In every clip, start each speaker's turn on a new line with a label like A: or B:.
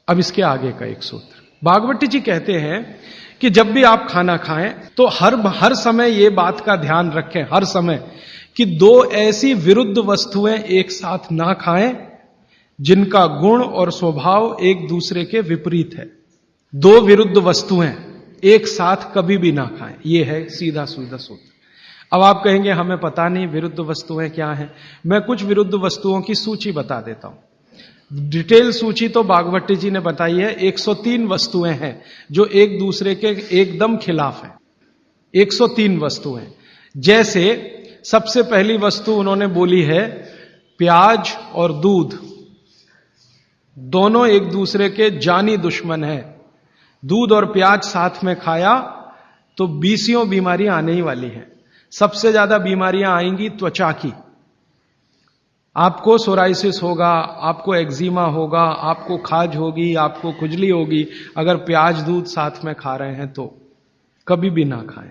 A: अब इसके आगे का एक सूत्र, भागवती जी कहते हैं कि जब भी आप खाना खाएं तो हर समय ये बात का ध्यान रखें, हर समय, कि दो ऐसी विरुद्ध वस्तुएं एक साथ ना खाएं जिनका गुण और स्वभाव एक दूसरे के विपरीत है। दो विरुद्ध वस्तुएं एक साथ कभी भी ना खाएं, यह है सीधा सीधा सूत्र। अब आप कहेंगे हमें पता नहीं विरुद्ध वस्तुएं क्या हैं। मैं कुछ विरुद्ध वस्तुओं की सूची बता देता हूं। डिटेल सूची तो भागवती जी ने बताई है। 103 वस्तुएं हैं जो एक दूसरे के एकदम खिलाफ हैं। 103 वस्तुएं। जैसे सबसे पहली वस्तु उन्होंने बोली है प्याज और दूध, दोनों एक दूसरे के जानी दुश्मन हैं। दूध और प्याज साथ में खाया तो 20 बीमारियां आने ही वाली हैं। सबसे ज्यादा बीमारियां आएंगी त्वचा की। आपको सोराइसिस होगा, आपको एक्जिमा होगा, आपको खाज होगी, आपको खुजली होगी अगर प्याज दूध साथ में खा रहे हैं तो कभी भी ना खाएं।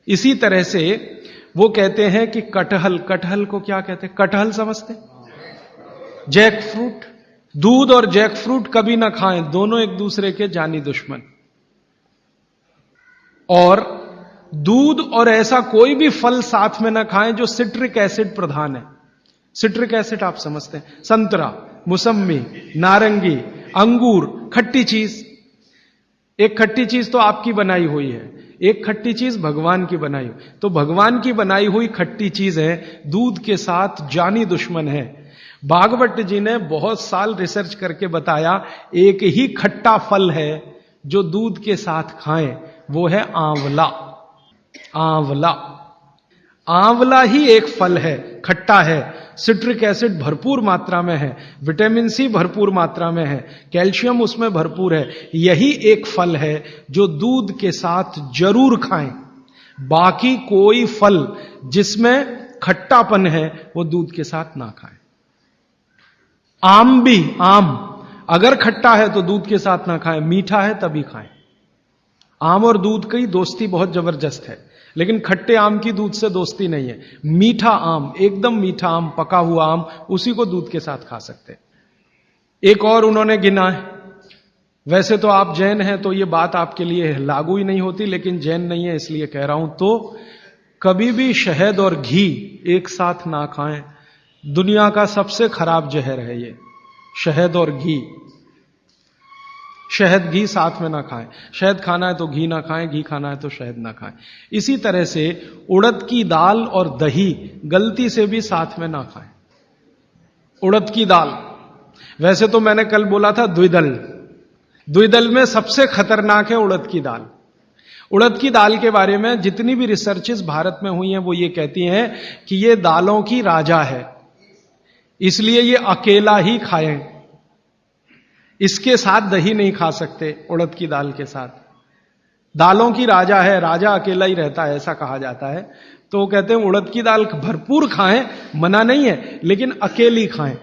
A: इसी तरह से वो कहते हैं कि कटहल को क्या कहते हैं? कटहल समझते? जैक फ्रूट, दूध और जैक फ्रूट कभी ना खाएं, दोनों एक दूसरे के जानी दुश्मन। और दूध और ऐसा कोई भी फल साथ में ना खाएं जो सिट्रिक एसिड प्रधान है। सिट्रिक एसिड आप समझते हैं, संतरा, मौसम्मी, नारंगी, अंगूर, खट्टी चीज। एक खट्टी चीज तो आपकी बनाई हुई है, एक खट्टी चीज भगवान की बनाई हुई। तो भगवान की बनाई हुई खट्टी चीज है, दूध के साथ जानी दुश्मन है। भागवत जी ने बहुत साल रिसर्च करके बताया एक ही खट्टा फल है जो दूध के साथ खाएं, वो है आंवला। आंवला, आंवला ही एक फल है, खट्टा है, सिट्रिक एसिड भरपूर मात्रा में है, विटामिन सी भरपूर मात्रा में है, कैल्शियम उसमें भरपूर है। यही एक फल है जो दूध के साथ जरूर खाएं। बाकी कोई फल जिसमें खट्टापन है वो दूध के साथ ना खाएं। आम भी, आम अगर खट्टा है तो दूध के साथ ना खाएं, मीठा है तभी खाएं। आम और दूध की दोस्ती बहुत जबरदस्त है, लेकिन खट्टे आम की दूध से दोस्ती नहीं है। मीठा आम, एकदम मीठा आम, पका हुआ आम, उसी को दूध के साथ खा सकते हैं। एक और उन्होंने गिना है, वैसे तो आप जैन हैं तो ये बात आपके लिए लागू ही नहीं होती, लेकिन जैन नहीं है इसलिए कह रहा हूं, तो कभी भी शहद और घी एक साथ ना खाएं। दुनिया का सबसे खराब जहर है ये, शहद और घी। शहद घी साथ में ना खाएं। शहद खाना है तो घी ना खाएं, घी खाना है तो शहद ना खाएं। इसी तरह से उड़द की दाल और दही गलती से भी साथ में ना खाएं। उड़द की दाल, वैसे तो मैंने कल बोला था द्विदल, द्विदल में सबसे खतरनाक है उड़द की दाल। उड़द की दाल के बारे में जितनी भी रिसर्चेस भारत में हुई हैं वो ये कहती हैं कि ये दालों की राजा है, इसलिए ये अकेला ही खाएं। इसके साथ दही नहीं खा सकते, उड़द की दाल के साथ। दालों की राजा है, राजा अकेला ही रहता है ऐसा कहा जाता है। तो वो कहते हैं उड़द की दाल भरपूर खाएं, मना नहीं है, लेकिन अकेली खाएं।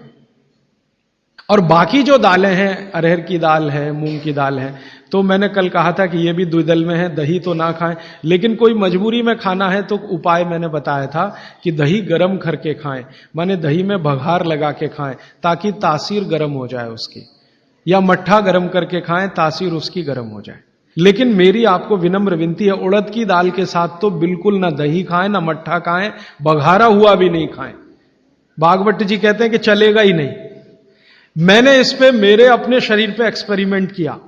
A: और बाकी जो दालें हैं, अरहर की दाल है, मूंग की दाल है, तो मैंने कल कहा था कि ये भी द्विदल में है, दही तो ना खाएं। लेकिन कोई मजबूरी में खाना है तो उपाय मैंने बताया था कि दही गर्म करके खाएं, माने दही में बघार लगा के खाएं ताकि तासीर गर्म हो जाए उसकी, या मट्ठा गर्म करके खाएं, तासीर उसकी गर्म हो जाए। लेकिन मेरी आपको विनम्र विनती है, उड़द की दाल के साथ तो बिल्कुल ना दही खाएं, ना मट्ठा खाएं, बघारा हुआ भी नहीं खाएं। भागवत जी कहते हैं कि चलेगा ही नहीं। मैंने इस पे मेरे अपने शरीर पे एक्सपेरिमेंट किया।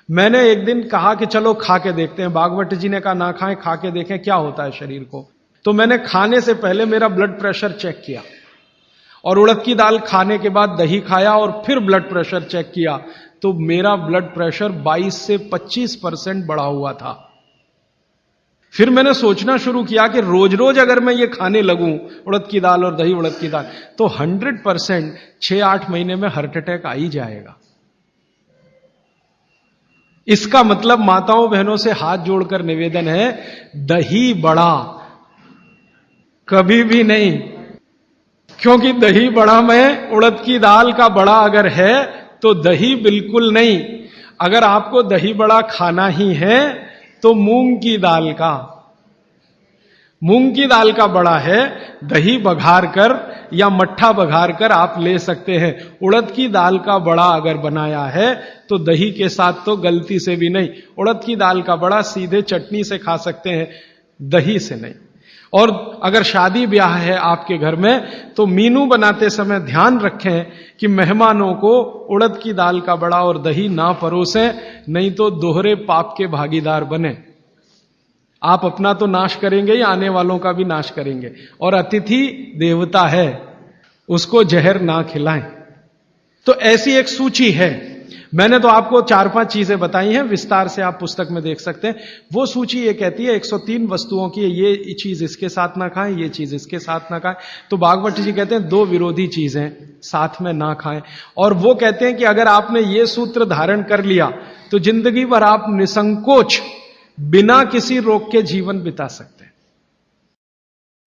A: मैंने एक दिन कहा कि चलो खा के देखते हैं। भागवत जी ने कहा ना खाएं, खा के देखें क्या होता है शरीर को। तो मैंने खाने से पहले मेरा ब्लड प्रेशर चेक किया, और उड़द की दाल खाने के बाद दही खाया और फिर ब्लड प्रेशर चेक किया, तो मेरा ब्लड प्रेशर 22 से 25% बढ़ा हुआ था। फिर मैंने सोचना शुरू किया कि रोज रोज अगर मैं ये खाने लगूं, उड़द की दाल और दही उड़द की दाल, तो 100% 6-8 महीने में हार्ट अटैक आ ही जाएगा। इसका मतलब माताओं बहनों से हाथ जोड़कर निवेदन है, दही बड़ा कभी भी नहीं, क्योंकि दही बड़ा में उड़द की दाल का बड़ा अगर है तो दही बिल्कुल नहीं। अगर आपको दही बड़ा खाना ही है तो मूंग की दाल का। मूंग की दाल का बड़ा है, दही बघार कर या मट्ठा बघार कर आप ले सकते हैं। उड़द की दाल का बड़ा अगर बनाया है तो दही के साथ तो गलती से भी नहीं। उड़द की दाल का बड़ा सीधे चटनी से खा सकते हैं, दही से नहीं। और अगर शादी ब्याह है आपके घर में तो मीनू बनाते समय ध्यान रखें कि मेहमानों को उड़द की दाल का बड़ा और दही ना परोसें, नहीं तो दोहरे पाप के भागीदार बने। आप अपना तो नाश करेंगे या आने वालों का भी नाश करेंगे। और अतिथि देवता है, उसको जहर ना खिलाएं। तो ऐसी एक सूची है। मैंने तो आपको 4-5 चीजें बताई हैं, विस्तार से आप पुस्तक में देख सकते हैं। वो सूची ये कहती है 103 वस्तुओं की, ये चीज इसके साथ ना खाएं, ये चीज इसके साथ ना खाएं। तो भागवत जी कहते हैं 2 विरोधी चीजें साथ में ना खाएं। और वो कहते हैं कि अगर आपने ये सूत्र धारण कर लिया तो जिंदगी भर आप निसंकोच बिना किसी रोग के जीवन बिता सकते हैं।